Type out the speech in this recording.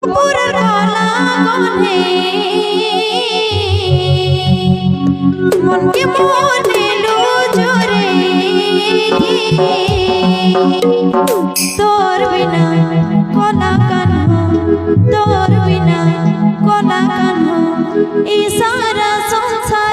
পুরার গলা গনে মনকে মনে লো জোরে তোর বিনা কলা কানো তোর বিনা কলা কানো এই সারা সংসার